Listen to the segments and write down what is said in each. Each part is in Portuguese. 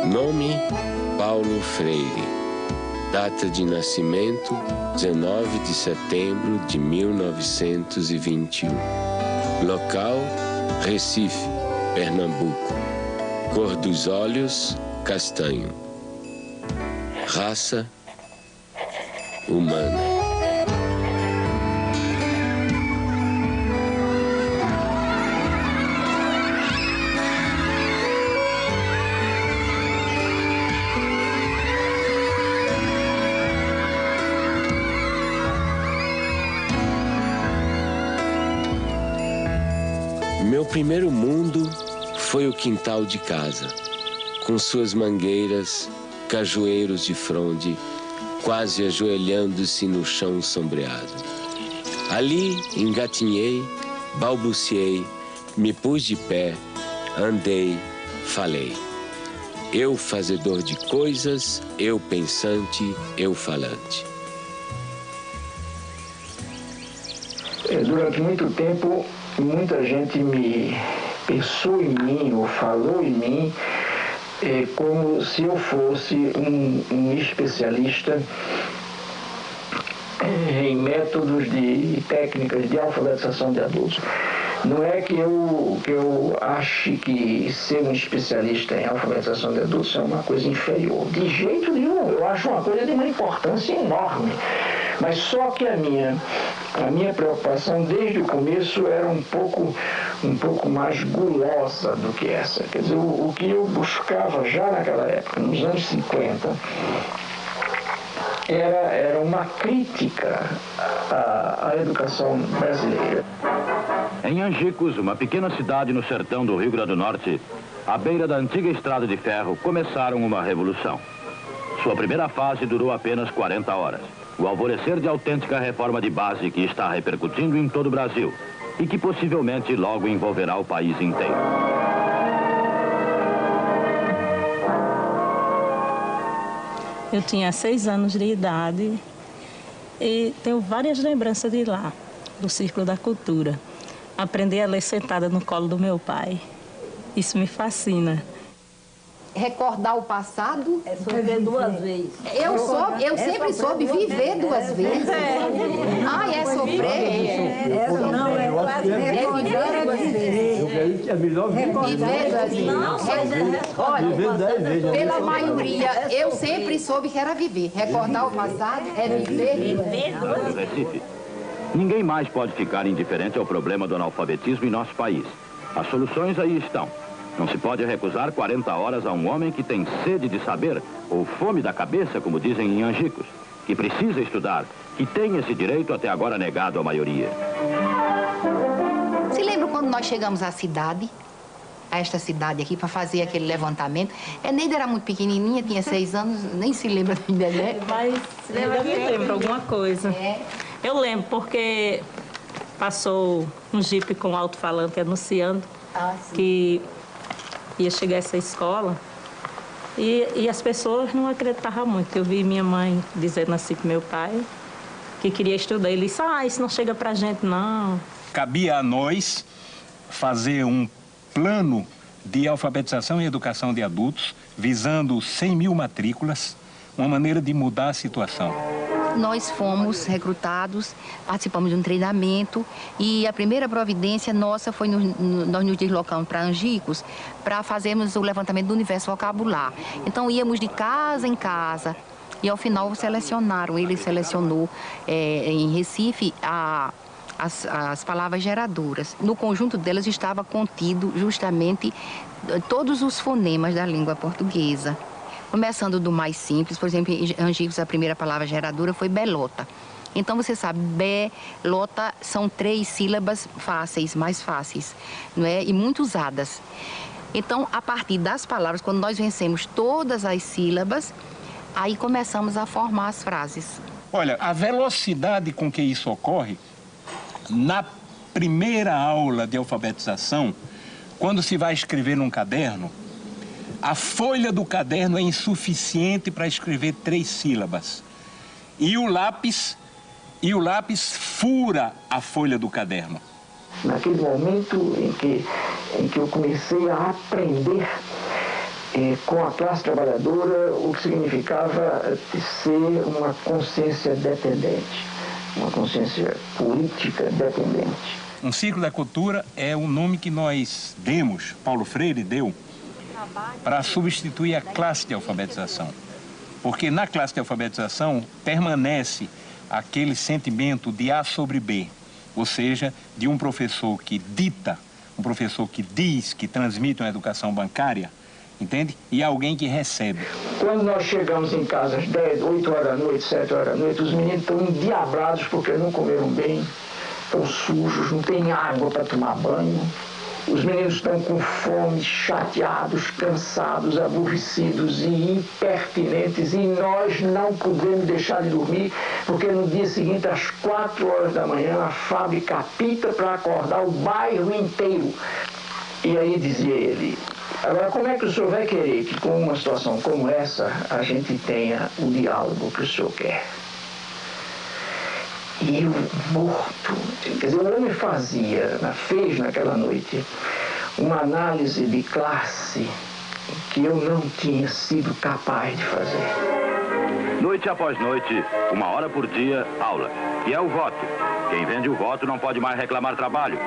Nome: Paulo Freire. Data de nascimento: 19 de setembro de 1921. Local: Recife, Pernambuco. Cor dos olhos: castanho. Raça: humana. Meu primeiro mundo foi o quintal de casa, com suas mangueiras, cajueiros de fronde, quase ajoelhando-se no chão sombreado. Ali engatinhei, balbuciei, me pus de pé, andei, falei. Eu fazedor de coisas, eu pensante, eu falante. Durante muito tempo, muita gente me pensou em mim ou falou em mim como se eu fosse um especialista em métodos e técnicas de alfabetização de adultos. Não é que eu ache que ser um especialista em alfabetização de adultos é uma coisa inferior. De jeito nenhum, eu acho uma coisa de uma importância enorme. Mas só que a minha preocupação desde o começo era um pouco mais gulosa do que essa. Quer dizer, o que eu buscava já naquela época, nos anos 50, era uma crítica à educação brasileira. Em Angicos, uma pequena cidade no sertão do Rio Grande do Norte, à beira da antiga estrada de ferro, começaram uma revolução. Sua primeira fase durou apenas 40 horas. O alvorecer de autêntica reforma de base que está repercutindo em todo o Brasil e que possivelmente logo envolverá o país inteiro. Eu tinha 6 anos de idade e tenho várias lembranças de lá, do Círculo da Cultura. Aprendi a ler sentada no colo do meu pai. Isso me fascina. Recordar o passado é viver 2 vezes. Eu sempre soube viver 2 vezes. É sofrer. Não, é viver 2 vezes. É melhor viver 2 vezes. Olha, pela maioria, eu sempre soube que era viver. Recordar o passado é viver 2 vezes. Recife. Ninguém mais pode ficar indiferente ao problema do analfabetismo em nosso país. As soluções aí estão. Não se pode recusar 40 horas a um homem que tem sede de saber, ou fome da cabeça, como dizem em Angicos, que precisa estudar, que tem esse direito até agora negado à maioria. Se lembra quando nós chegamos à cidade, a esta cidade aqui, para fazer aquele levantamento? Neida era muito pequenininha, tinha 6 anos, nem se lembra ainda, né? Mas eu me lembro alguma coisa. Eu lembro porque passou um jipe com alto-falante anunciando que ia chegar essa escola e as pessoas não acreditavam muito. Eu vi minha mãe dizendo assim para meu pai que queria estudar. Ele disse, isso não chega pra gente, não. Cabia a nós fazer um plano de alfabetização e educação de adultos, visando 100 mil matrículas, uma maneira de mudar a situação. Nós fomos recrutados, participamos de um treinamento e a primeira providência nossa foi nós nos deslocamos para Angicos para fazermos o levantamento do universo vocabular. Então íamos de casa em casa e ao final selecionaram, ele selecionou em Recife as palavras geradoras. No conjunto delas estava contido justamente todos os fonemas da língua portuguesa. Começando do mais simples, por exemplo, em Angicos a primeira palavra geradora foi belota. Então você sabe, belota são 3 sílabas fáceis, mais fáceis, não é? E muito usadas. Então, a partir das palavras, quando nós vencemos todas as sílabas, aí começamos a formar as frases. Olha, a velocidade com que isso ocorre, na primeira aula de alfabetização, quando se vai escrever num caderno, a folha do caderno é insuficiente para escrever 3 sílabas. E o lápis fura a folha do caderno. Naquele momento em que eu comecei a aprender com a classe trabalhadora, o que significava ser uma consciência dependente, uma consciência política dependente. Um ciclo da cultura é o nome que nós demos, Paulo Freire deu, para substituir a classe de alfabetização. Porque na classe de alfabetização permanece aquele sentimento de A sobre B, ou seja, de um professor que dita, um professor que diz, que transmite uma educação bancária, entende? E alguém que recebe. Quando nós chegamos em casa às 10, 8 horas da noite, 7 horas da noite, os meninos estão endiabrados porque não comeram bem, estão sujos, não tem água para tomar banho. Os meninos estão com fome, chateados, cansados, aborrecidos e impertinentes, e nós não podemos deixar de dormir, porque no dia seguinte, às 4 horas da manhã, a fábrica apita para acordar o bairro inteiro. E aí dizia ele: agora, como é que o senhor vai querer que, com uma situação como essa, a gente tenha o diálogo que o senhor quer? E eu morto, quer dizer, o homem fez naquela noite uma análise de classe que eu não tinha sido capaz de fazer. Noite após noite, 1 hora por dia, aula. E é o voto. Quem vende o voto não pode mais reclamar trabalho.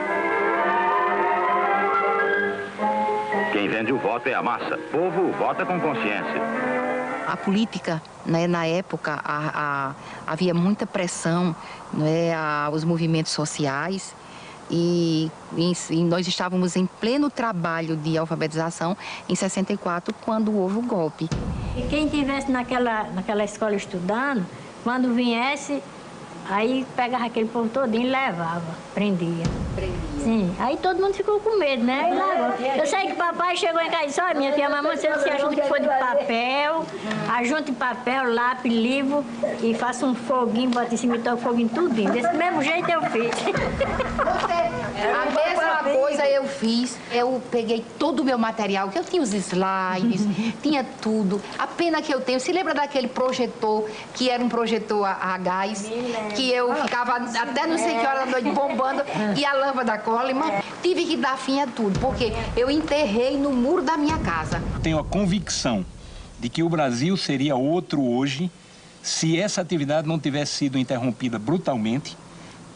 Quem vende o voto é a massa. O povo vota com consciência. A política, né, na época, havia muita pressão, né, aos movimentos sociais e nós estávamos em pleno trabalho de alfabetização em 64, quando houve o golpe. E quem estivesse naquela escola estudando, quando viesse, aí pegava aquele povo todinho e levava, prendia. Sim, aí todo mundo ficou com medo, né? Eu sei que papai chegou em casa e disse: olha, minha filha, mamãe, você ajuda que for de papel, ajunte papel, lápis, livro e faça um foguinho, bota em cima e toca foguinho tudinho. Desse mesmo jeito eu fiz. A mesma coisa eu fiz. Eu peguei todo o meu material, que eu tinha os slides, tinha tudo. A pena que eu tenho, se lembra daquele projetor, que era um projetor a gás, que eu ficava até não sei que hora da noite bombando, e a lâmpada Coleman, tive que dar fim a tudo, porque eu enterrei no muro da minha casa. Tenho a convicção de que o Brasil seria outro hoje se essa atividade não tivesse sido interrompida brutalmente,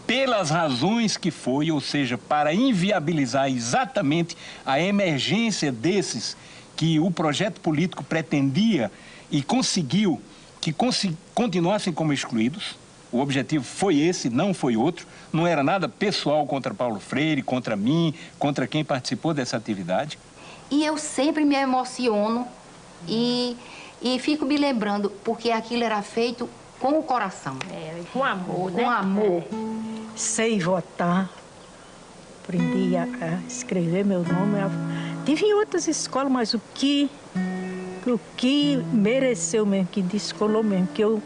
pelas razões que foi, ou seja, para inviabilizar exatamente a emergência desses que o projeto político pretendia e conseguiu que continuassem como excluídos. O objetivo foi esse, não foi outro. Não era nada pessoal contra Paulo Freire, contra mim, contra quem participou dessa atividade. E eu sempre me emociono e fico me lembrando, porque aquilo era feito com o coração. Com amor, né? Com amor. Sei votar, aprendi a escrever meu nome. Tive em outras escolas, mas o que mereceu mesmo, que descolou mesmo, que eu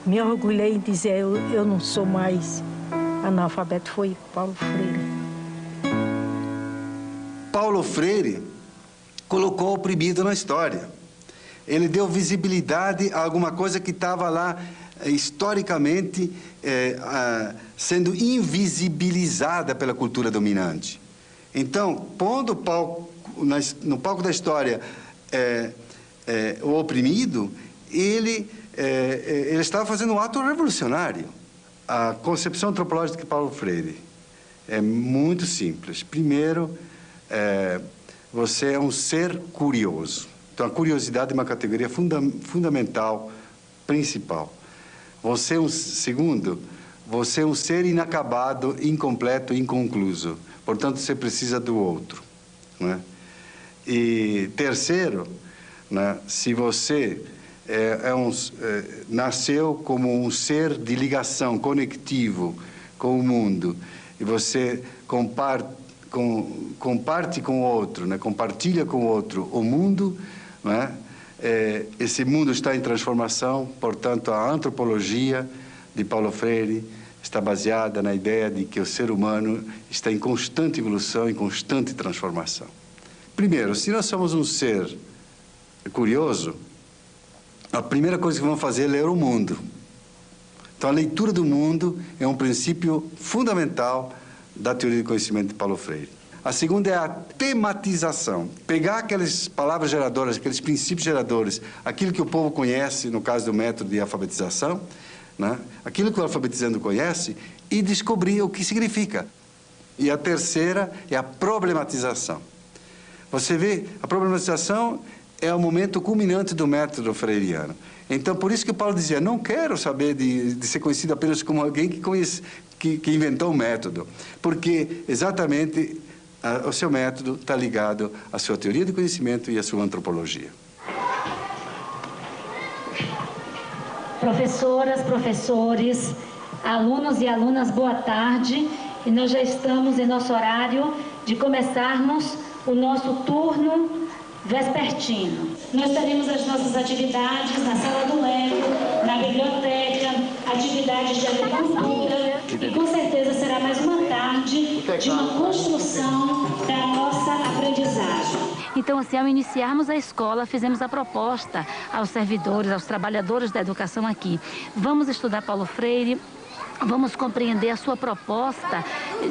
me orgulhei em dizer eu não sou mais analfabeto, foi Paulo Freire. Paulo Freire colocou o oprimido na história. Ele deu visibilidade a alguma coisa que estava lá historicamente sendo invisibilizada pela cultura dominante. Então, pondo no palco da história o oprimido, ele estava fazendo um ato revolucionário. A concepção antropológica de Paulo Freire é muito simples. Primeiro, você é um ser curioso. Então, a curiosidade é uma categoria fundamental, principal. Segundo, você é um ser inacabado, incompleto, inconcluso. Portanto, você precisa do outro, né? E terceiro, né, se você nasceu como um ser de ligação, conectivo com o mundo, e você comparte com o outro, né, compartilha com o outro o mundo, né? Esse mundo está em transformação, portanto, a antropologia de Paulo Freire está baseada na ideia de que o ser humano está em constante evolução, em constante transformação. Primeiro, se nós somos um ser curioso, a primeira coisa que vamos fazer é ler o mundo. Então, a leitura do mundo é um princípio fundamental da teoria do conhecimento de Paulo Freire. A segunda é a tematização. Pegar aquelas palavras geradoras, aqueles princípios geradores, aquilo que o povo conhece, no caso do método de alfabetização, né? Aquilo que o alfabetizando conhece, e descobrir o que significa. E a terceira é a problematização. Você vê, a problematização é o momento culminante do método freiriano. Então, por isso que Paulo dizia, não quero saber de ser conhecido apenas como alguém que inventou o método, porque exatamente o seu método está ligado à sua teoria de conhecimento e à sua antropologia. Professoras, professores, alunos e alunas, boa tarde. E nós já estamos em nosso horário de começarmos o nosso turno vespertino. Nós teremos as nossas atividades na sala do Lego, na biblioteca, atividades de agricultura, e com certeza será mais uma tarde de uma construção da nossa aprendizagem. Então, assim, ao iniciarmos a escola, fizemos a proposta aos servidores, aos trabalhadores da educação aqui. Vamos estudar Paulo Freire, vamos compreender a sua proposta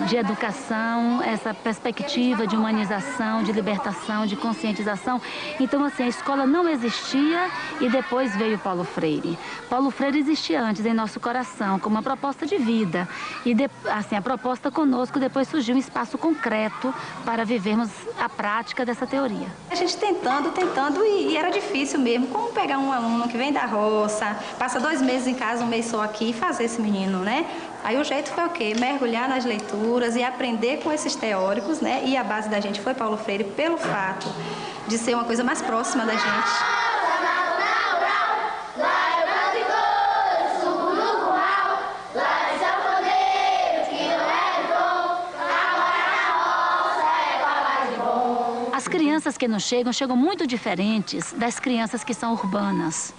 de educação, essa perspectiva de humanização, de libertação, de conscientização. Então, assim, a escola não existia e depois veio Paulo Freire. Paulo Freire existia antes em nosso coração, como uma proposta de vida. E, assim, a proposta conosco, depois surgiu um espaço concreto para vivermos a prática dessa teoria. A gente tentando e era difícil mesmo. Como pegar um aluno que vem da roça, passa 2 meses em casa, 1 mês só aqui, e fazer esse menino, né? Aí o jeito foi o quê? Mergulhar nas leituras e aprender com esses teóricos, né? E a base da gente foi Paulo Freire pelo fato de ser uma coisa mais próxima da gente. As crianças que nos chegam muito diferentes das crianças que são urbanas.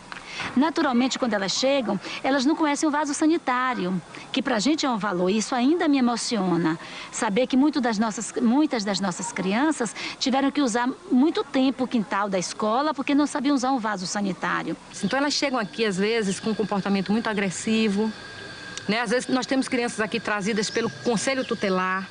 Naturalmente, quando elas chegam, elas não conhecem o vaso sanitário, que para a gente é um valor. Isso ainda me emociona. Saber que muitas das nossas crianças tiveram que usar muito tempo o quintal da escola porque não sabiam usar um vaso sanitário. Então elas chegam aqui, às vezes, com um comportamento muito agressivo, né? Às vezes nós temos crianças aqui trazidas pelo conselho tutelar,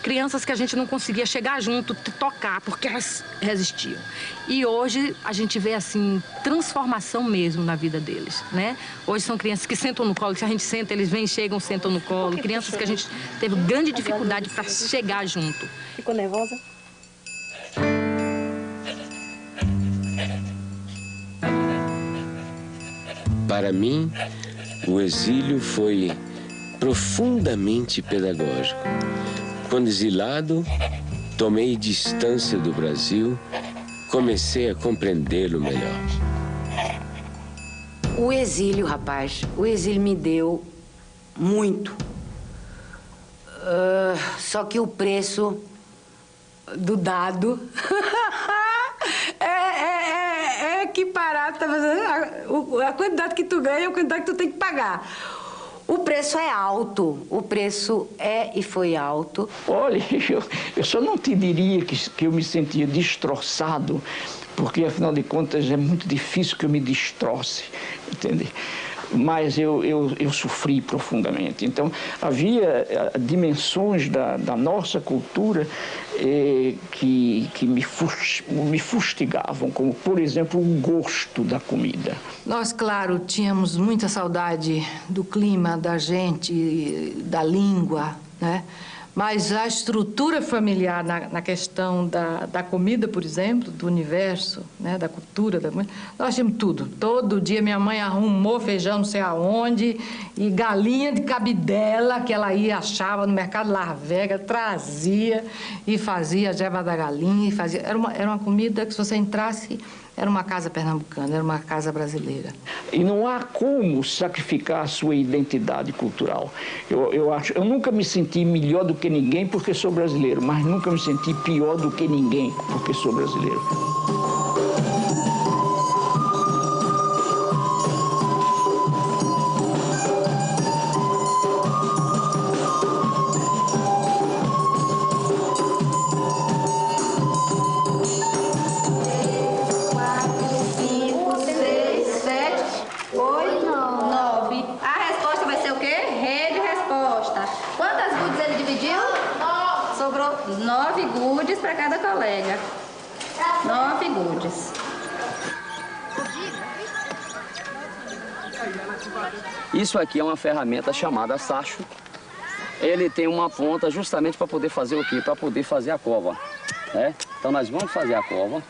crianças que a gente não conseguia chegar junto, tocar, porque elas resistiam. E hoje a gente vê, assim, transformação mesmo na vida deles, né? Hoje são crianças que sentam no colo, se a gente senta, eles vêm, chegam, sentam no colo. Crianças que a gente teve grande dificuldade para chegar junto. Ficou nervosa? Para mim, o exílio foi profundamente pedagógico. Quando exilado, tomei distância do Brasil, comecei a compreendê-lo melhor. O exílio, rapaz, o exílio me deu muito. Só que o preço do dado é equiparado, tá fazendo? A quantidade que tu ganha é a quantidade que tu tem que pagar. O preço é alto, o preço é e foi alto. Olha, eu só não te diria que eu me sentia destroçado, porque, afinal de contas, é muito difícil que eu me destroce, entende? Mas eu sofri profundamente. Então, havia dimensões da nossa cultura que me fustigavam, como, por exemplo, o gosto da comida. Nós, claro, tínhamos muita saudade do clima, da gente, da língua, né? Mas a estrutura familiar na questão da comida, por exemplo, do universo, né, da cultura, nós tínhamos tudo. Todo dia minha mãe arrumou feijão não sei aonde e galinha de cabidela que ela achava no mercado Las Vegas, trazia e fazia a jeba da galinha. Era uma comida que, se você entrasse, era uma casa pernambucana, era uma casa brasileira. E não há como sacrificar a sua identidade cultural. Eu nunca me senti melhor do que ninguém porque sou brasileiro, mas nunca me senti pior do que ninguém porque sou brasileiro. Quantas gudes ele dividiu? 9. Sobrou 9 gudes para cada colega. 9 gudes. Isso aqui é uma ferramenta chamada sacho. Ele tem uma ponta justamente para poder fazer o quê? Para poder fazer a cova, né? Então nós vamos fazer a cova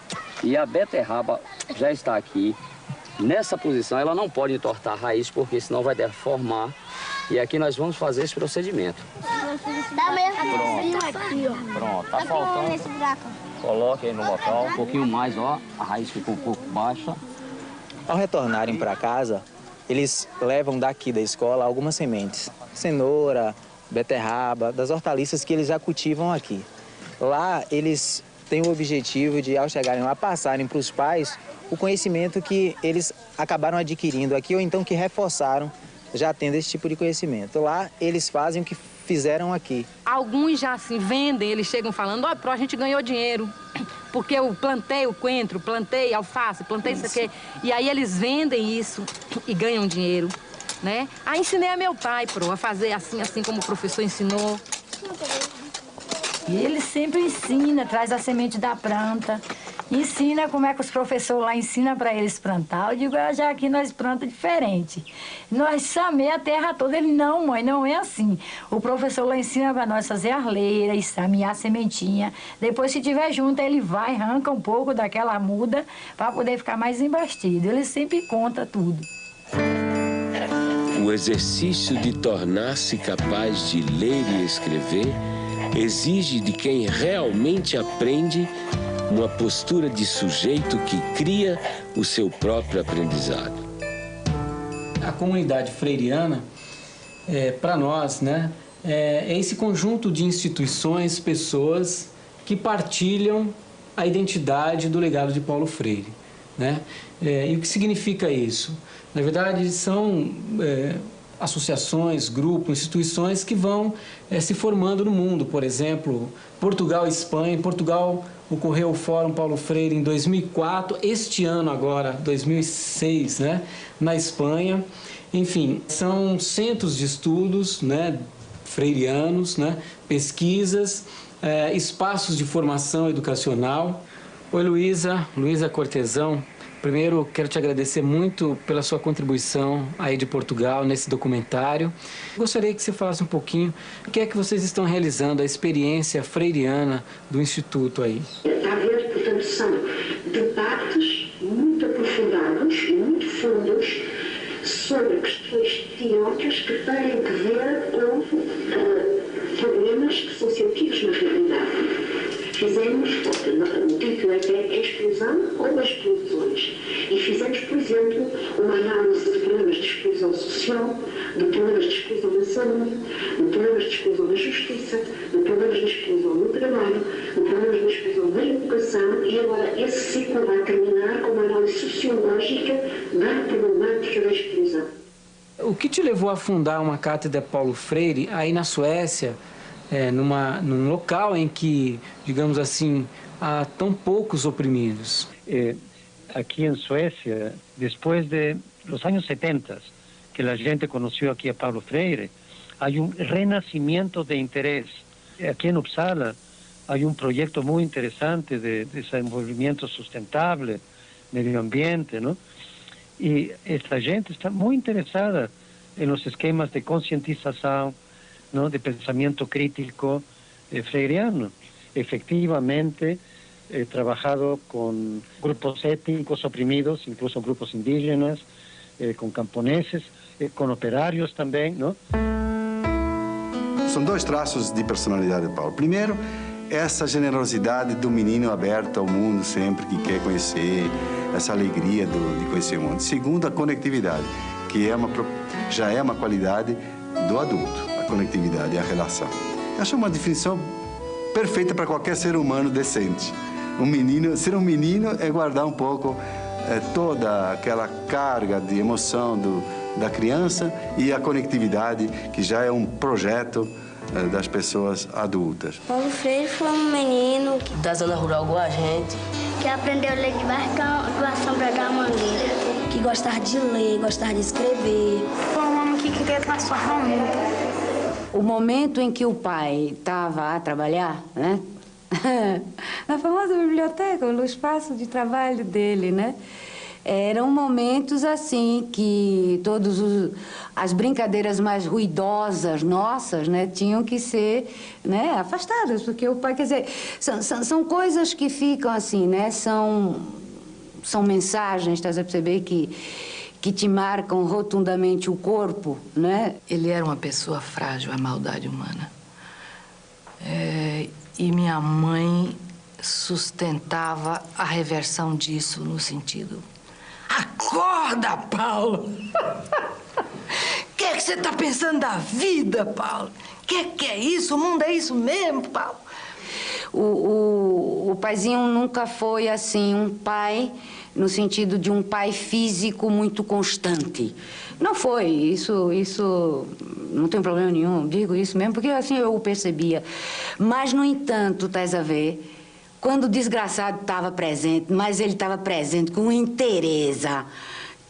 e a beterraba já está aqui. Nessa posição ela não pode entortar a raiz porque senão vai deformar. E aqui nós vamos fazer esse procedimento. Pronto, tá faltando. Coloque aí no local, um pouquinho mais, ó. A raiz ficou um pouco baixa. Ao retornarem para casa, eles levam daqui da escola algumas sementes. Cenoura, beterraba, das hortaliças que eles já cultivam aqui. Lá, eles têm o objetivo de, ao chegarem lá, passarem para os pais o conhecimento que eles acabaram adquirindo aqui ou então que reforçaram já tendo esse tipo de conhecimento. Lá, eles fazem o que fizeram aqui. Alguns já assim vendem, eles chegam falando, ó, a gente ganhou dinheiro, porque eu plantei o coentro, plantei alface, plantei isso aqui. E aí eles vendem isso e ganham dinheiro, né? Aí ensinei a meu pai, a fazer assim como o professor ensinou. E ele sempre ensina, traz a semente da planta, ensina como é que os professores lá ensinam para eles plantar. Eu digo, já aqui nós plantamos diferente. Nós chamei a terra toda. Ele, não, mãe, não é assim. O professor lá ensina para nós fazer arleira, samear a sementinha. Depois, se tiver junto, ele vai, arranca um pouco daquela muda para poder ficar mais embastido. Ele sempre conta tudo. O exercício de tornar-se capaz de ler e escrever exige de quem realmente aprende uma postura de sujeito que cria o seu próprio aprendizado. A comunidade freiriana, para nós, né, é esse conjunto de instituições, pessoas que partilham a identidade do legado de Paulo Freire, né? E o que significa isso? Na verdade, são associações, grupos, instituições que vão se formando no mundo. Por exemplo, Portugal e Espanha. Em Portugal ocorreu o Fórum Paulo Freire em 2004, este ano agora, 2006, né, na Espanha. Enfim, são centros de estudos, né, freirianos, né, pesquisas, espaços de formação educacional. Oi, Luísa Cortesão. Primeiro, quero te agradecer muito pela sua contribuição aí de Portugal nesse documentário. Gostaria que você falasse um pouquinho o que é que vocês estão realizando, a experiência freiriana do Instituto aí. Está a ver, portanto, são debates muito aprofundados e muito fundos sobre questões teóricas que têm que ver com problemas que são sentidos na realidade. Fizemos, o título é Exclusão ou Exclusões, e fizemos, por exemplo, uma análise de problemas de exclusão social, de problemas de exclusão na saúde, de problemas de exclusão na justiça, de problemas de exclusão no trabalho, de problemas de exclusão na educação, e agora esse ciclo vai terminar com uma análise sociológica da problemática da exclusão. O que te levou a fundar uma cátedra Paulo Freire aí na Suécia, num local em que, digamos assim, há tão poucos oprimidos? Aqui em Suécia, depois de los años 70, que a gente conheceu aqui a Paulo Freire, há renascimento de interesse. Aqui em Uppsala, há projeto muito interessante de desenvolvimento sustentável, meio ambiente, não? E essa gente está muito interessada nos esquemas de conscientização, ¿no?, de pensamento crítico freiriano. Efectivamente, he trabajado con grupos étnicos oprimidos, incluso grupos indígenas, con camponeses, con operários também, ¿no? São dois traços de personalidade de Paulo. Primeiro, essa generosidade do menino aberto ao mundo sempre, que quer conhecer, essa alegria de conhecer o mundo. Segundo, a conectividade, que já é uma qualidade do adulto. Conectividade e a relação. Eu acho uma definição perfeita para qualquer ser humano decente. Ser um menino é guardar um pouco toda aquela carga de emoção da criança e a conectividade, que já é um projeto das pessoas adultas. Paulo Freire foi um menino da zona rural igual a gente, que aprendeu a ler debaixo da sombra da mangueira, que gostava de ler, gostava de escrever. Foi um homem que queria transformar o mundo. O momento em que o pai estava a trabalhar, né? Na famosa biblioteca, no espaço de trabalho dele, né? Eram momentos assim que as brincadeiras mais ruidosas nossas, né, tinham que ser, né, afastadas, porque o pai, quer dizer, são coisas que ficam assim, né? São mensagens, estás a perceber, que te marcam rotundamente o corpo, né? Ele era uma pessoa frágil à maldade humana. E minha mãe sustentava a reversão disso no sentido: acorda, Paulo! O que é que você está pensando da vida, Paulo? O que é isso? O mundo é isso mesmo, Paulo? O paizinho nunca foi, assim, um pai no sentido de um pai físico muito constante. Não foi, isso não tem problema nenhum, digo isso mesmo, porque assim eu o percebia. Mas, no entanto, estás a ver, quando o desgraçado estava presente, mas ele estava presente com interesse,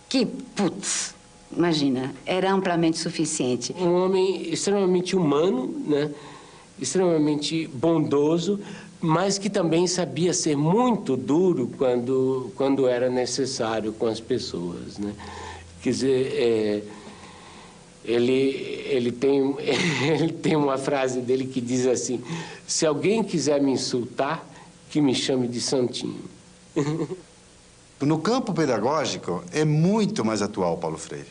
que, putz, imagina, era amplamente suficiente. Um homem extremamente humano, né? Extremamente bondoso, mas que também sabia ser muito duro quando era necessário com as pessoas, né? Quer dizer, ele tem uma frase dele que diz assim: se alguém quiser me insultar, que me chame de santinho. No campo pedagógico é muito mais atual Paulo Freire,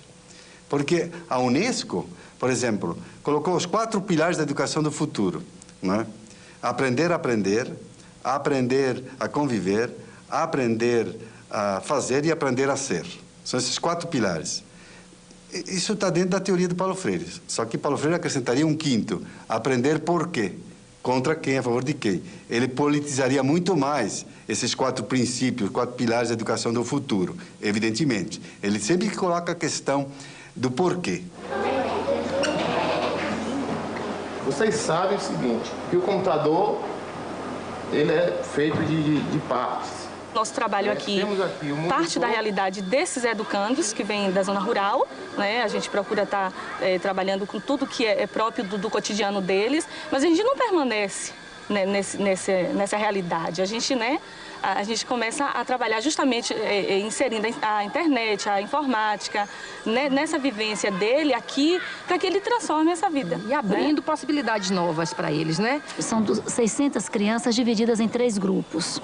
porque a Unesco, por exemplo, colocou os 4 pilares da educação do futuro, né? Aprender a aprender, aprender a conviver, aprender a fazer e aprender a ser. São esses 4 pilares. Isso está dentro da teoria de Paulo Freire. Só que Paulo Freire acrescentaria um 5º, aprender por quê, contra quem, a favor de quem. Ele politizaria muito mais esses 4 princípios, 4 pilares da educação do futuro, evidentemente. Ele sempre coloca a questão do porquê. Vocês sabem o seguinte, que o computador, ele é feito de partes. Nosso trabalho aqui parte da realidade desses educandos que vêm da zona rural, né? A gente procura estar trabalhando com tudo que é próprio do cotidiano deles, mas a gente não permanece, né, nessa realidade. A gente começa a trabalhar justamente inserindo a internet, a informática, né, nessa vivência dele aqui, para que ele transforme essa vida. E abrindo possibilidades novas para eles, né? São 600 crianças divididas em 3 grupos.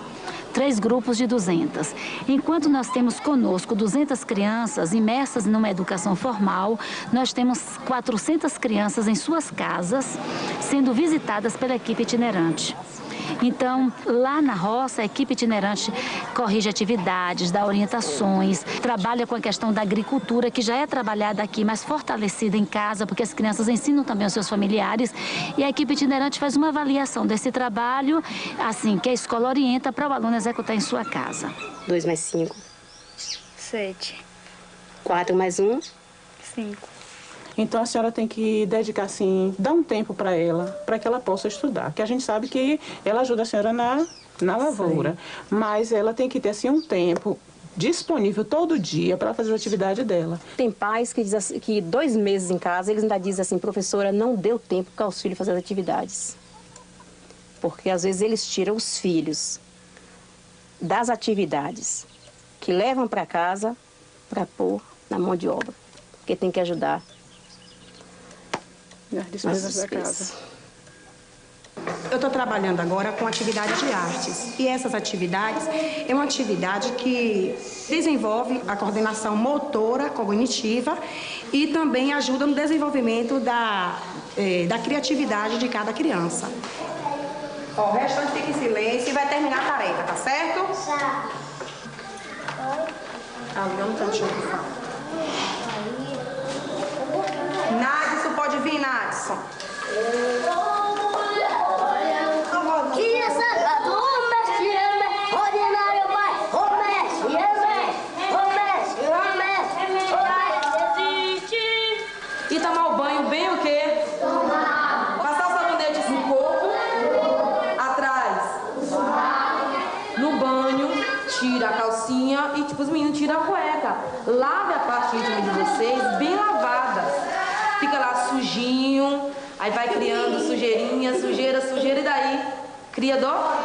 3 grupos de 200. Enquanto nós temos conosco 200 crianças imersas numa educação formal, nós temos 400 crianças em suas casas, sendo visitadas pela equipe itinerante. Então, lá na roça, a equipe itinerante corrige atividades, dá orientações, trabalha com a questão da agricultura, que já é trabalhada aqui, mas fortalecida em casa, porque as crianças ensinam também aos seus familiares. E a equipe itinerante faz uma avaliação desse trabalho, assim, que a escola orienta para o aluno executar em sua casa. 2 mais 5. 7. 4 mais 1. 5. Então, a senhora tem que dedicar, assim, dar um tempo para ela, para que ela possa estudar. Porque a gente sabe que ela ajuda a senhora na lavoura, mas ela tem que ter, assim, um tempo disponível todo dia para fazer a atividade dela. Tem pais que dizem assim, que 2 meses em casa, eles ainda dizem assim, professora, não deu tempo para os filhos fazer as atividades. Porque, às vezes, eles tiram os filhos das atividades que levam para casa para pôr na mão de obra. Porque tem que ajudar nas despesas da casa. Eu estou trabalhando agora com atividades de artes. E essas atividades é uma atividade que desenvolve a coordenação motora, cognitiva e também ajuda no desenvolvimento da criatividade de cada criança. Ó, o restante fica em silêncio e vai terminar a tarefa, tá certo? Tá. Ali, um cantinho, por favor. Nadson, pode vir, Nadson. E tomar o banho bem o quê? Passar o sabonete no corpo, atrás, no banho, tira a calcinha e tipo os meninos tiram a cueca. Lave a parte íntima de vocês bem lavada. Fica lá sujinho, Aí vai criando sujeirinha, sujeira, sujeira, e daí cria dó.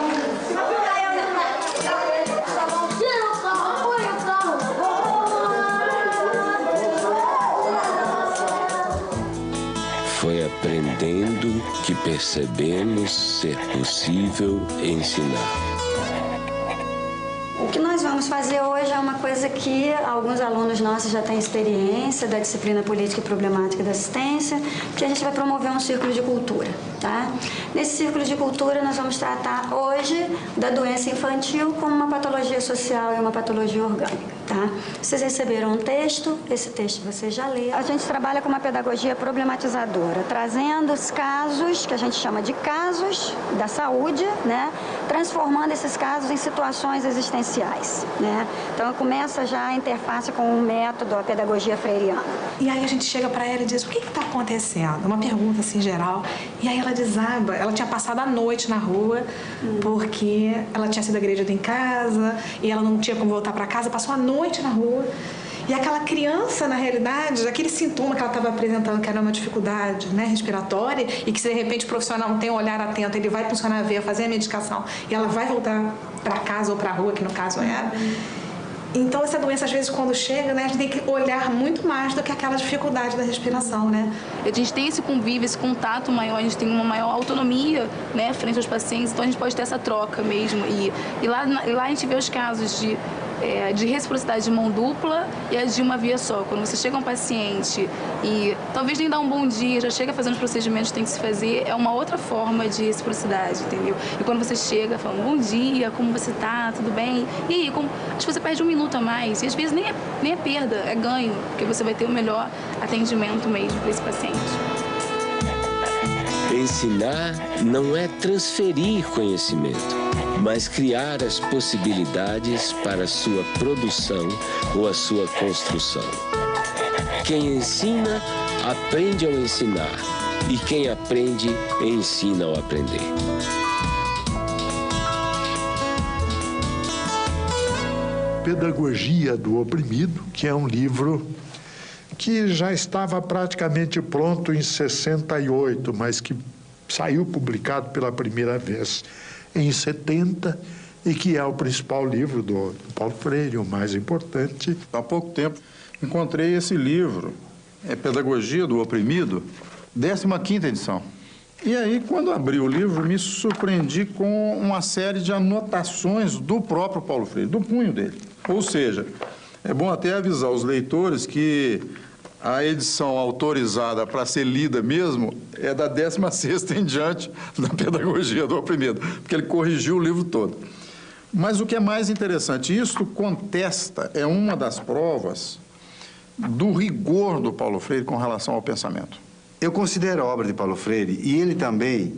Foi aprendendo que percebemos ser possível ensinar. O que nós vamos fazer hoje é uma coisa que alguns alunos nossos já têm experiência da disciplina Política e Problemática da Assistência, que a gente vai promover um círculo de cultura, tá? Nesse círculo de cultura nós vamos tratar hoje da doença infantil como uma patologia social e uma patologia orgânica, tá? Vocês receberam um texto, esse texto vocês já leram. A gente trabalha com uma pedagogia problematizadora, trazendo os casos, que a gente chama de casos da saúde, né? Transformando esses casos em situações existenciais, né? Então começa já a interface com o método, a pedagogia freiriana. E aí a gente chega para ela e diz, o que está acontecendo? Uma pergunta assim geral. E aí ela desaba, ela tinha passado a noite na rua, porque ela tinha sido agredida em casa, e ela não tinha como voltar para casa, passou a noite na rua. E aquela criança, na realidade, aquele sintoma que ela estava apresentando, que era uma dificuldade, né, respiratória, e que se de repente o profissional não tem um olhar atento, ele vai funcionar a veia, fazer a medicação, e ela vai voltar para casa ou para a rua, que no caso era. Então, essa doença, às vezes, quando chega, né, a gente tem que olhar muito mais do que aquela dificuldade da respiração, né? A gente tem esse convívio, esse contato maior, a gente tem uma maior autonomia, né, frente aos pacientes, então a gente pode ter essa troca mesmo. E lá a gente vê os casos de reciprocidade de mão dupla e a de uma via só. Quando você chega a um paciente e talvez nem dá um bom dia, já chega fazendo os procedimentos que tem que se fazer, é uma outra forma de reciprocidade, entendeu? E quando você chega falando, bom dia, como você tá, tudo bem? E aí, acho que você perde um minuto a mais, e às vezes nem é perda, é ganho, porque você vai ter o melhor atendimento mesmo para esse paciente. Ensinar não é transferir conhecimento, mas criar as possibilidades para a sua produção ou a sua construção. Quem ensina, aprende ao ensinar, e quem aprende, ensina ao aprender. Pedagogia do Oprimido, que é um livro que já estava praticamente pronto em 68, mas que saiu publicado pela primeira vez em 70, e que é o principal livro do Paulo Freire, o mais importante. Há pouco tempo encontrei esse livro, Pedagogia do Oprimido, 15ª edição. E aí, quando abri o livro, me surpreendi com uma série de anotações do próprio Paulo Freire, do punho dele. Ou seja, é bom até avisar os leitores que a edição autorizada para ser lida mesmo é da 16ª em diante da Pedagogia do Oprimido, porque ele corrigiu o livro todo. Mas o que é mais interessante, isso contesta, é uma das provas do rigor do Paulo Freire com relação ao pensamento. Eu considero a obra de Paulo Freire, e ele também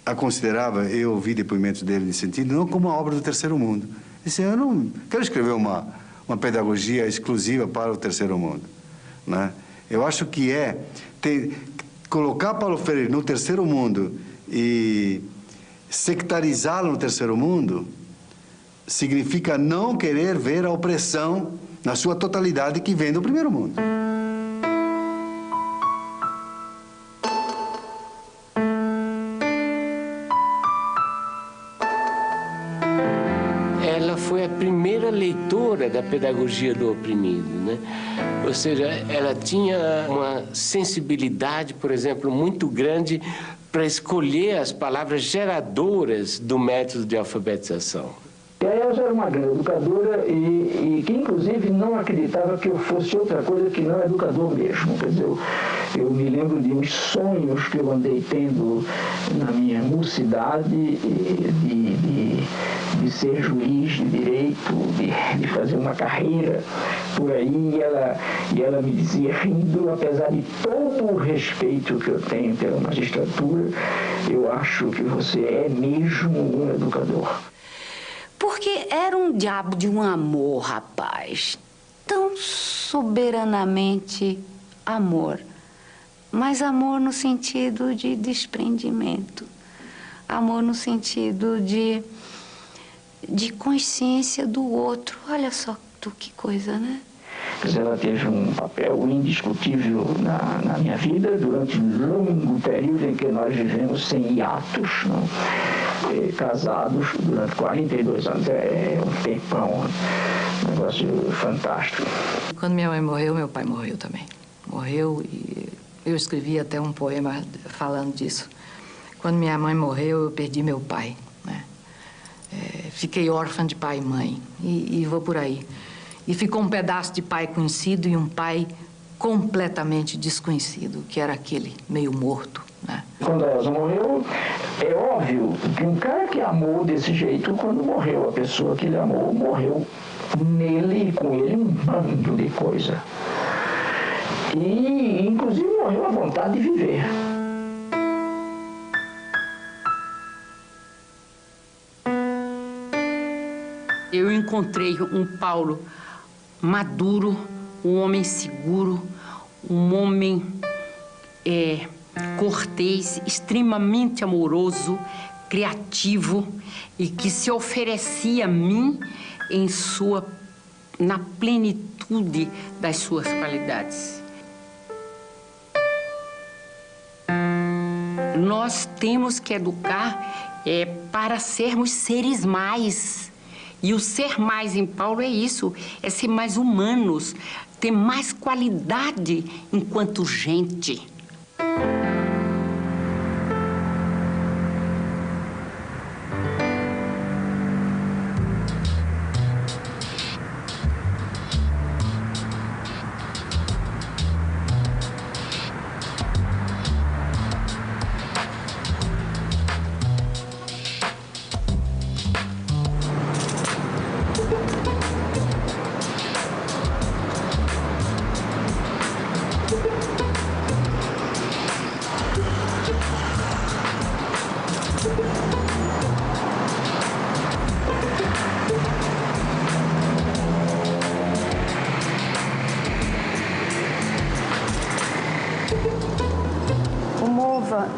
a considerava, eu ouvi depoimentos dele nesse sentido, não como uma obra do terceiro mundo. Ele disse, eu não quero escrever uma pedagogia exclusiva para o terceiro mundo, né? Eu acho que colocar Paulo Freire no terceiro mundo e sectarizá-lo no terceiro mundo significa não querer ver a opressão na sua totalidade que vem do primeiro mundo. Ela foi a primeira leitora da pedagogia do oprimido, né? Ou seja, ela tinha uma sensibilidade, por exemplo, muito grande para escolher as palavras geradoras do método de alfabetização. E a Elza era uma grande educadora e que, inclusive, não acreditava que eu fosse outra coisa que não educador mesmo. Quer dizer, eu me lembro de uns sonhos que eu andei tendo na minha mocidade de ser juiz de direito, de fazer uma carreira por aí. E ela me dizia, rindo, apesar de todo o respeito que eu tenho pela magistratura, eu acho que você é mesmo um educador. Porque era um diabo de um amor, rapaz. Tão soberanamente amor. Mas amor no sentido de desprendimento. Amor no sentido de consciência do outro. Olha só que coisa, né? Quer dizer, ela teve um papel indiscutível na minha vida durante um longo período em que nós vivemos sem hiatos, não? Casados durante 42 anos, é um tempão, um negócio fantástico. Quando minha mãe morreu, meu pai morreu também. Morreu e eu escrevi até um poema falando disso. Quando minha mãe morreu, eu perdi meu pai, né? Fiquei órfã de pai e mãe e vou por aí. E ficou um pedaço de pai conhecido e um pai completamente desconhecido, que era aquele meio morto, né? Quando a Elza morreu, é óbvio que um cara que amou desse jeito, quando morreu, a pessoa que ele amou, morreu nele e com ele um bando de coisa. E, inclusive, morreu a vontade de viver. Eu encontrei um Paulo maduro, um homem seguro, um homem cortês, extremamente amoroso, criativo e que se oferecia a mim na plenitude das suas qualidades. Nós temos que educar para sermos seres mais. E o ser mais em Paulo é isso, é ser mais humanos, ter mais qualidade enquanto gente.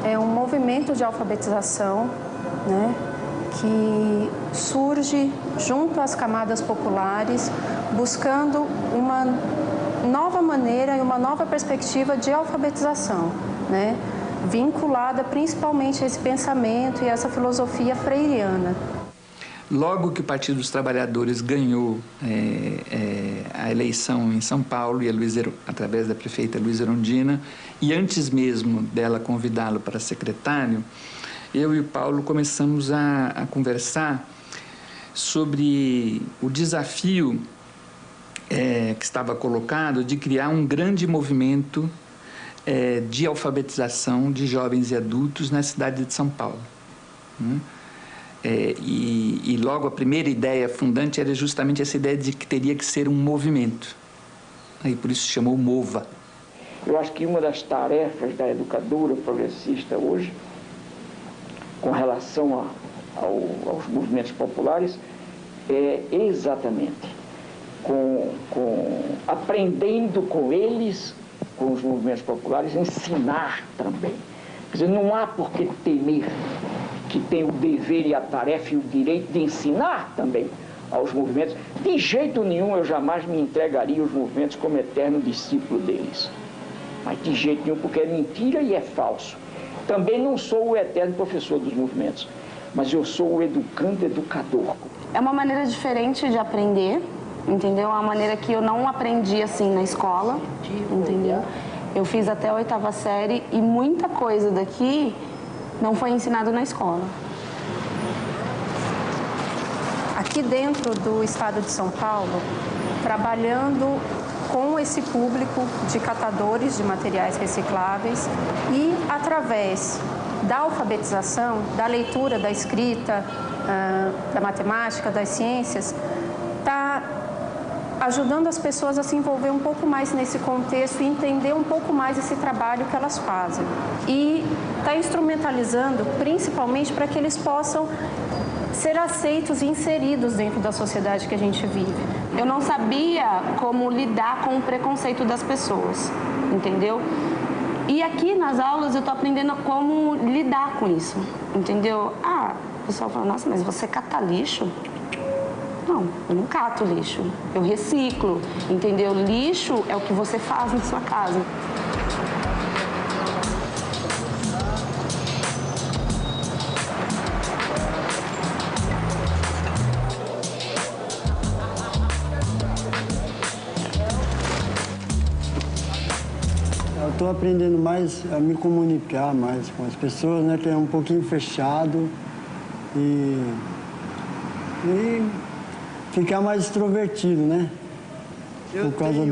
É um movimento de alfabetização, né, que surge junto às camadas populares, buscando uma nova maneira e uma nova perspectiva de alfabetização, né, vinculada principalmente a esse pensamento e essa filosofia freiriana. Logo que o Partido dos Trabalhadores ganhou a eleição em São Paulo, e através da prefeita Luísa Erundina, e antes mesmo dela convidá-lo para secretário, eu e o Paulo começamos a conversar sobre o desafio que estava colocado de criar um grande movimento de alfabetização de jovens e adultos na cidade de São Paulo, né? E logo a primeira ideia fundante era justamente essa ideia de que teria que ser um movimento. Aí por isso se chamou MOVA. Eu acho que uma das tarefas da educadora progressista hoje, com relação aos movimentos populares, é exatamente aprendendo com eles, com os movimentos populares, ensinar também. Quer dizer, não há por que temer, que tem o dever e a tarefa e o direito de ensinar também aos movimentos. De jeito nenhum eu jamais me entregaria aos movimentos como eterno discípulo deles. Mas de jeito nenhum, porque é mentira e é falso. Também não sou o eterno professor dos movimentos, mas eu sou o educador. É uma maneira diferente de aprender, entendeu? É uma maneira que eu não aprendi assim na escola, entendeu? Eu fiz até a 8ª série e muita coisa daqui não foi ensinado na escola. Aqui dentro do estado de São Paulo, trabalhando com esse público de catadores de materiais recicláveis e através da alfabetização, da leitura, da escrita, da matemática, das ciências, está ajudando as pessoas a se envolver um pouco mais nesse contexto e entender um pouco mais esse trabalho que elas fazem. E está instrumentalizando principalmente para que eles possam ser aceitos e inseridos dentro da sociedade que a gente vive. Eu não sabia como lidar com o preconceito das pessoas, entendeu? E aqui nas aulas eu estou aprendendo como lidar com isso, entendeu? O pessoal fala, nossa, mas você cata lixo? Não, eu não cato lixo, eu reciclo, entendeu? Lixo é o que você faz na sua casa. Eu estou aprendendo mais a me comunicar mais com as pessoas, né? Que é um pouquinho fechado e ficar mais extrovertido, né? Por causa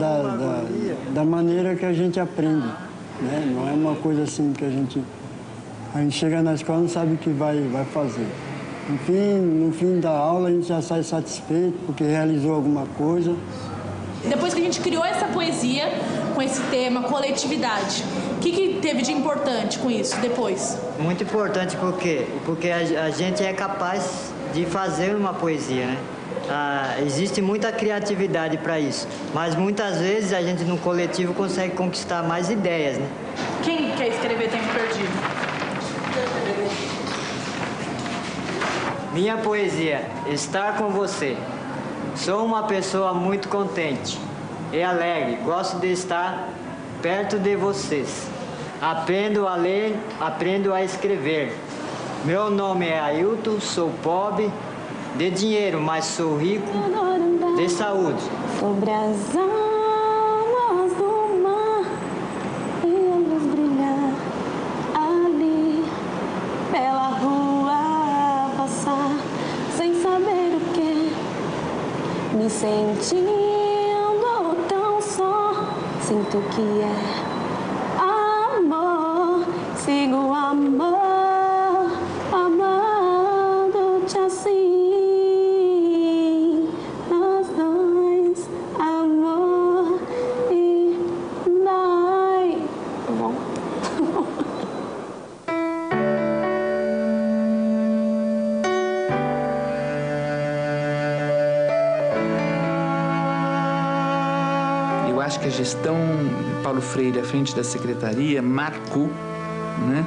da maneira que a gente aprende, né? Não é uma coisa assim que a gente chega na escola e não sabe o que vai fazer. No fim da aula a gente já sai satisfeito porque realizou alguma coisa. Depois que a gente criou essa poesia com esse tema, coletividade, o que teve de importante com isso depois? Muito importante por quê? Porque a gente é capaz de fazer uma poesia, né? Existe muita criatividade para isso, mas muitas vezes a gente no coletivo consegue conquistar mais ideias, né? Quem quer escrever Tempo Perdido? Minha poesia, estar com você. Sou uma pessoa muito contente e alegre, gosto de estar perto de vocês. Aprendo a ler, aprendo a escrever. Meu nome é Ailton, sou pobre de dinheiro, mas sou rico de saúde. Sobre as águas do mar e a luz brilhar ali pela rua passar sem saber o que, me sentindo tão só, sinto que é amor, sigo o amor, amando-te assim. Acho que a gestão de Paulo Freire à frente da secretaria marcou, né,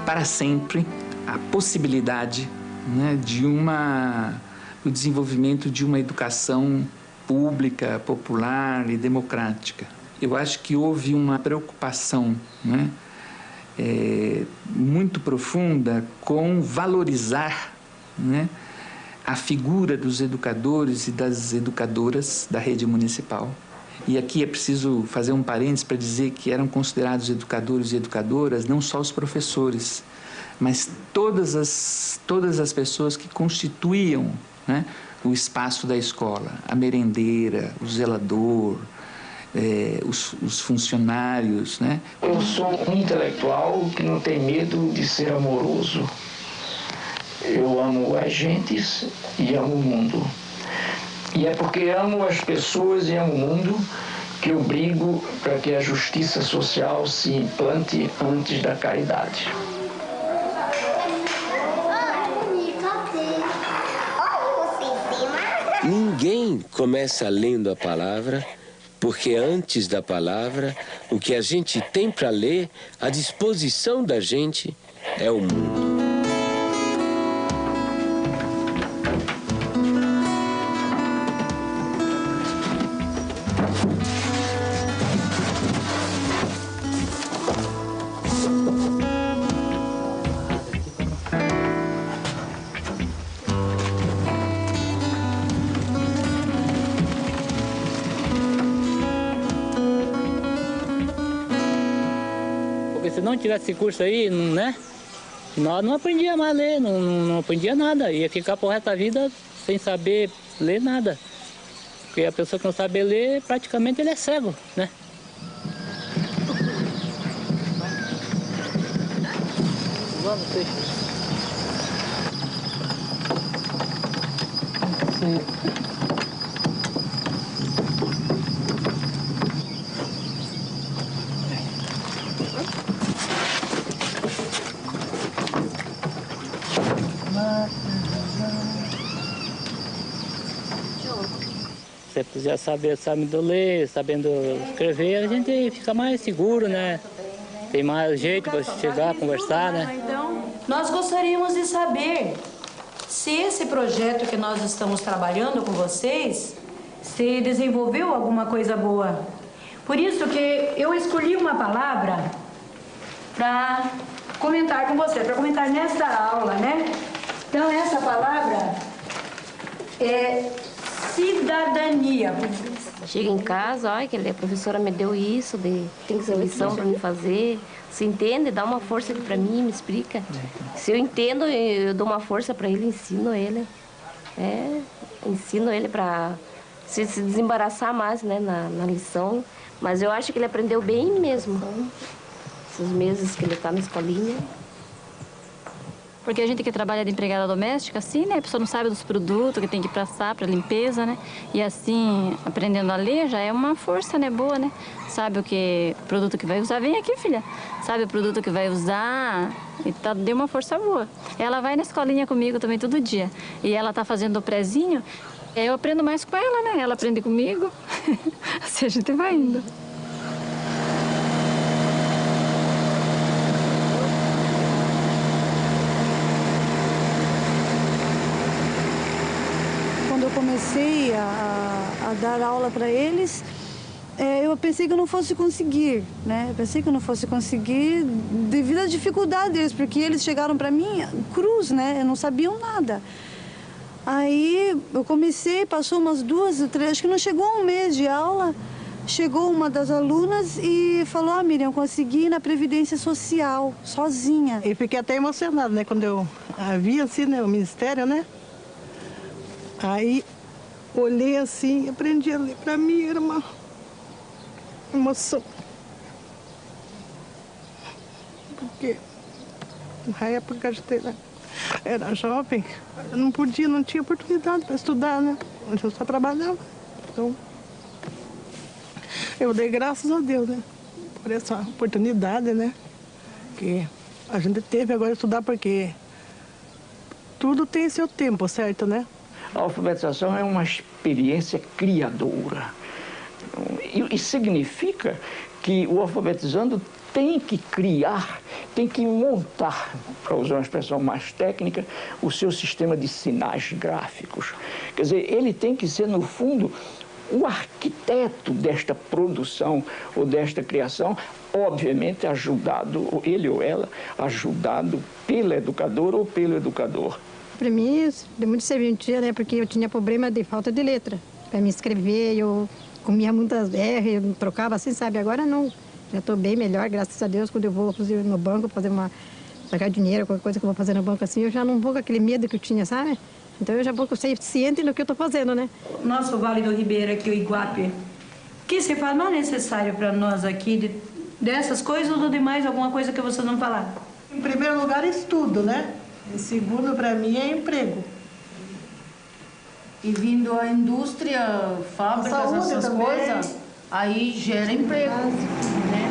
para sempre a possibilidade, né, do desenvolvimento de uma educação pública, popular e democrática. Eu acho que houve uma preocupação, né, muito profunda com valorizar, né, a figura dos educadores e das educadoras da rede municipal. E aqui é preciso fazer um parênteses para dizer que eram considerados educadores e educadoras não só os professores, mas todas as pessoas que constituíam, né, o espaço da escola, a merendeira, o zelador, os funcionários, né? Eu sou um intelectual que não tem medo de ser amoroso. Eu amo as gentes e amo o mundo. E é porque amo as pessoas e amo o mundo que eu brigo para que a justiça social se implante antes da caridade. Ninguém começa lendo a palavra, porque antes da palavra, o que a gente tem para ler, à disposição da gente, é o mundo. Se não tivesse esse curso aí, né? Nós não aprendia mais a ler, não aprendia nada. Ia ficar pro resto da vida sem saber ler nada. Porque a pessoa que não sabe ler, praticamente ele é cego, né? Vamos, peixe. Se você sabendo ler, sabendo escrever, a gente fica mais seguro, né? Tem mais jeito para chegar, conversar, né? Então, nós gostaríamos de saber se esse projeto que nós estamos trabalhando com vocês, se desenvolveu alguma coisa boa. Por isso que eu escolhi uma palavra para comentar com você, para comentar nesta aula, né? Então, essa palavra é cidadania. Chega em casa, olha, que a professora me deu isso, tem essa lição para me fazer. Se entende, dá uma força para mim, me explica. Se eu entendo, eu dou uma força para ele, ensino ele. Ensino ele para se desembaraçar mais, né, na lição. Mas eu acho que ele aprendeu bem mesmo. Esses meses que ele está na escolinha. Porque a gente que trabalha de empregada doméstica, assim, né? A pessoa não sabe dos produtos que tem que passar para limpeza, né? E assim, aprendendo a ler já é uma força, né? Boa, né? Sabe o que produto que vai usar. Vem aqui, filha. Sabe o produto que vai usar. E tá, deu uma força boa. Ela vai na escolinha comigo também todo dia. E ela tá fazendo o prezinho. Eu aprendo mais com ela, né? Ela aprende comigo. Assim a gente vai indo. Comecei a dar aula para eles, eu pensei que eu não fosse conseguir, né? Eu pensei que eu não fosse conseguir devido à dificuldade deles, porque eles chegaram para mim cruz, né? Não sabiam nada. Aí eu comecei, passou umas 2 ou 3, acho que não chegou a um mês de aula, chegou uma das alunas e falou: ah, Miriam, eu consegui ir na Previdência Social, sozinha. E fiquei até emocionada, né? Quando eu vi assim, né, o Ministério, né? Aí, olhei assim, aprendi a ler. Para mim era uma emoção. Porque na época que a gente era jovem, eu não podia, não tinha oportunidade para estudar, né? Eu só trabalhava. Então, eu dei graças a Deus, né? Por essa oportunidade, né? Que a gente teve agora de estudar, porque tudo tem seu tempo, certo, né? A alfabetização é uma experiência criadora. E significa que o alfabetizando tem que criar, tem que montar, para usar uma expressão mais técnica, o seu sistema de sinais gráficos. Quer dizer, ele tem que ser, no fundo, o arquiteto desta produção ou desta criação, obviamente ajudado, ele ou ela, ajudado pela educadora ou pelo educador. Para mim, deu muito serventia, né? Porque eu tinha problema de falta de letra. Para me escrever, eu comia muitas R, eu trocava assim, sabe? Agora não. Já estou bem melhor, graças a Deus. Quando eu vou no banco sacar dinheiro, qualquer coisa que eu vou fazer no banco assim, eu já não vou com aquele medo que eu tinha, sabe? Então eu já vou ciente do que eu estou fazendo, né? Nosso Vale do Ribeira aqui, o Iguape, o que se faz mais necessário para nós aqui dessas coisas ou de mais alguma coisa que você não falar? Em primeiro lugar, estudo, né? Em segundo, para mim, é emprego. E vindo a indústria, fábricas, essas coisas, aí gera emprego, né?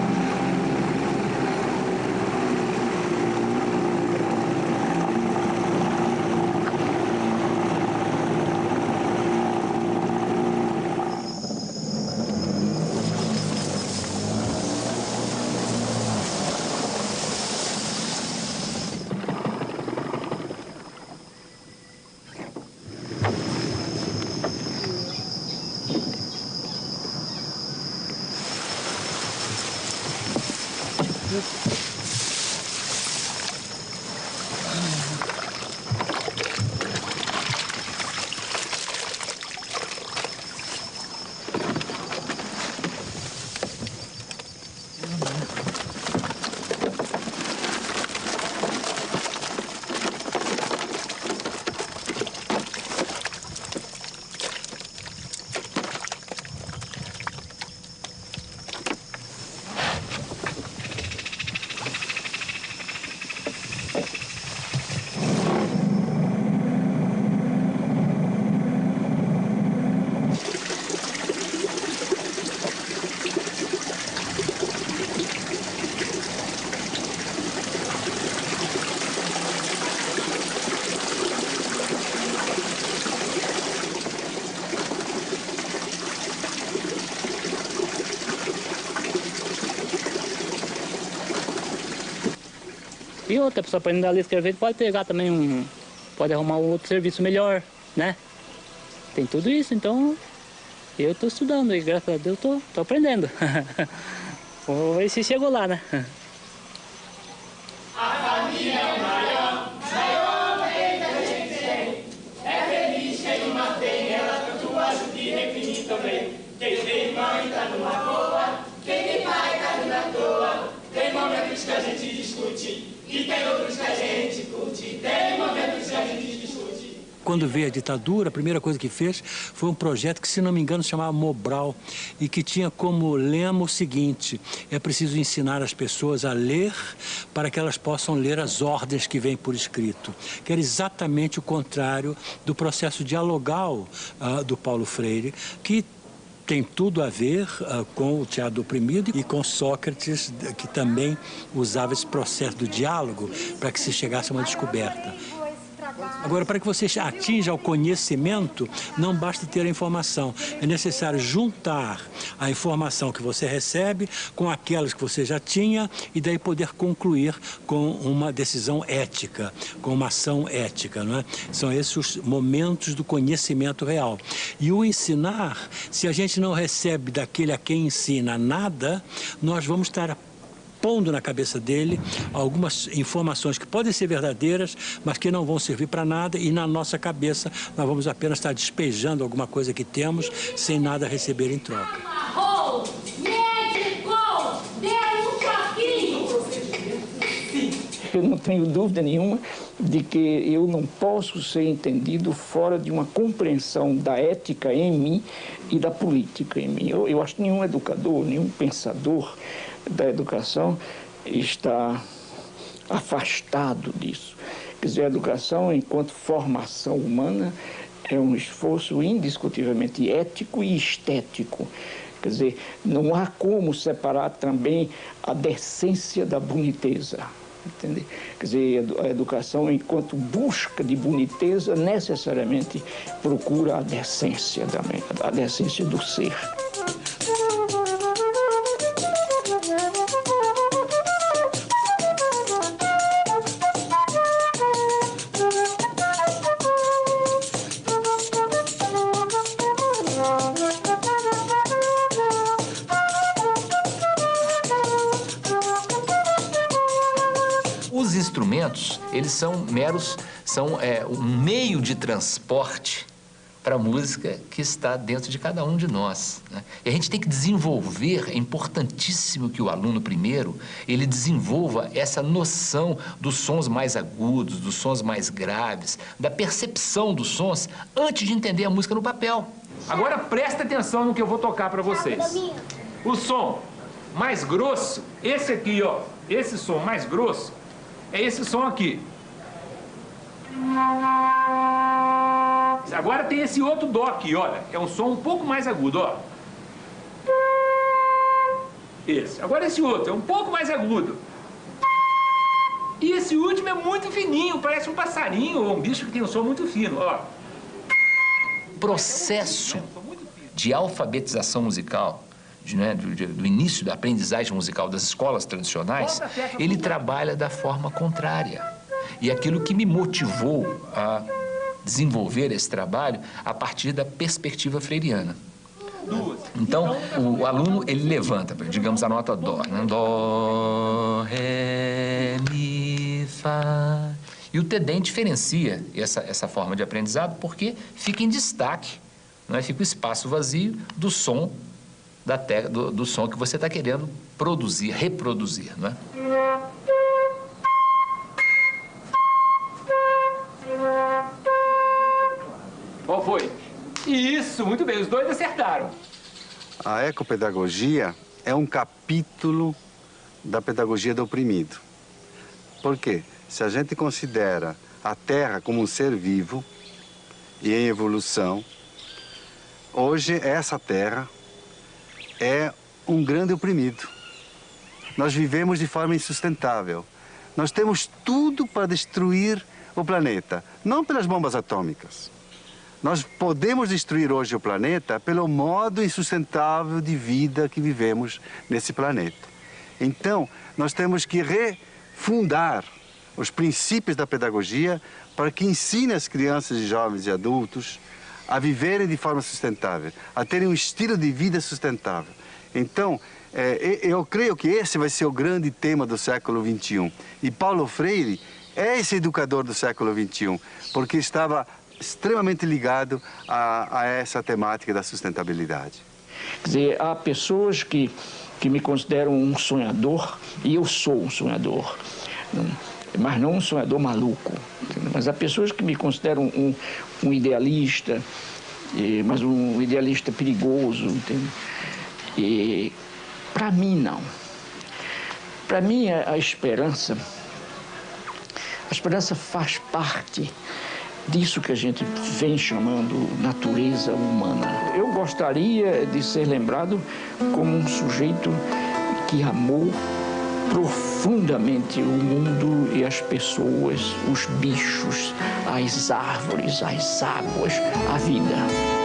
E outra pessoa aprendendo a ler e escrever pode pegar também pode arrumar um outro serviço melhor, né? Tem tudo isso, então eu estou estudando e graças a Deus estou aprendendo. Vamos ver se chegou lá, né? A família é o maior bem que a gente tem. É feliz quem uma tem, ela tanto ajuda e definir também. Quem tem mãe tá numa boa, quem tem pai tá numa toa. Tem momentos que a gente discute e tem outros que a gente curte. Tem momentos que a gente discute. Quando veio a ditadura, a primeira coisa que fez foi um projeto que, se não me engano, se chamava Mobral e que tinha como lema o seguinte: é preciso ensinar as pessoas a ler para que elas possam ler as ordens que vêm por escrito, que era exatamente o contrário do processo dialogal do Paulo Freire, que tem tudo a ver com o teatro do oprimido e com Sócrates, que também usava esse processo do diálogo para que se chegasse a uma descoberta. Agora, para que você atinja o conhecimento, não basta ter a informação. É necessário juntar a informação que você recebe com aquelas que você já tinha e daí poder concluir com uma decisão ética, com uma ação ética, não é? São esses os momentos do conhecimento real. E o ensinar, se a gente não recebe daquele a quem ensina nada, nós vamos estar pondo na cabeça dele algumas informações que podem ser verdadeiras, mas que não vão servir para nada, e na nossa cabeça nós vamos apenas estar despejando alguma coisa que temos sem nada receber em troca. Eu não tenho dúvida nenhuma de que eu não posso ser entendido fora de uma compreensão da ética em mim e da política em mim. Eu acho que nenhum educador, nenhum pensador da educação está afastado disso. Quer dizer, a educação, enquanto formação humana, é um esforço indiscutivelmente ético e estético. Quer dizer, não há como separar também a decência da boniteza. Entende? Quer dizer, a educação, enquanto busca de boniteza, necessariamente procura a decência também, a decência do ser. Os instrumentos, eles são um meio de transporte para a música que está dentro de cada um de nós, né? E a gente tem que desenvolver, é importantíssimo que o aluno primeiro, ele desenvolva essa noção dos sons mais agudos, dos sons mais graves, da percepção dos sons, antes de entender a música no papel. Agora presta atenção no que eu vou tocar para vocês. O som mais grosso, esse aqui, ó, esse som mais grosso, é esse som aqui. Agora tem esse outro dó aqui, olha. É um som um pouco mais agudo, ó. Esse. Agora esse outro é um pouco mais agudo. E esse último é muito fininho, parece um passarinho ou um bicho que tem um som muito fino, ó. O processo de alfabetização musical, do início da aprendizagem musical das escolas tradicionais, ele trabalha da forma contrária. E aquilo que me motivou a desenvolver esse trabalho a partir da perspectiva freiriana. Então, o aluno, ele levanta, digamos, a nota Dó, né? Dó, Ré, Mi, Fá. E o TEDEM diferencia essa forma de aprendizado porque fica em destaque, não é? Fica o espaço vazio do som, do som que você está querendo produzir, reproduzir, não é? Qual foi? Isso, muito bem, os dois acertaram. A ecopedagogia é um capítulo da pedagogia do oprimido. Por quê? Se a gente considera a Terra como um ser vivo e em evolução, hoje essa Terra é um grande oprimido. Nós vivemos de forma insustentável. Nós temos tudo para destruir o planeta, não pelas bombas atômicas. Nós podemos destruir hoje o planeta pelo modo insustentável de vida que vivemos nesse planeta. Então, nós temos que refundar os princípios da pedagogia para que ensine as crianças, jovens e adultos a viverem de forma sustentável, a terem um estilo de vida sustentável. Então, eu creio que esse vai ser o grande tema do século XXI. E Paulo Freire é esse educador do século XXI, porque estava extremamente ligado a essa temática da sustentabilidade. Quer dizer, há pessoas que me consideram um sonhador, e eu sou um sonhador, mas não um sonhador maluco. Entendeu? Mas há pessoas que me consideram um idealista, mas um idealista perigoso. Entendeu? E para mim, não. Para mim, a esperança faz parte disso que a gente vem chamando natureza humana. Eu gostaria de ser lembrado como um sujeito que amou profundamente o mundo e as pessoas, os bichos, as árvores, as águas, a vida.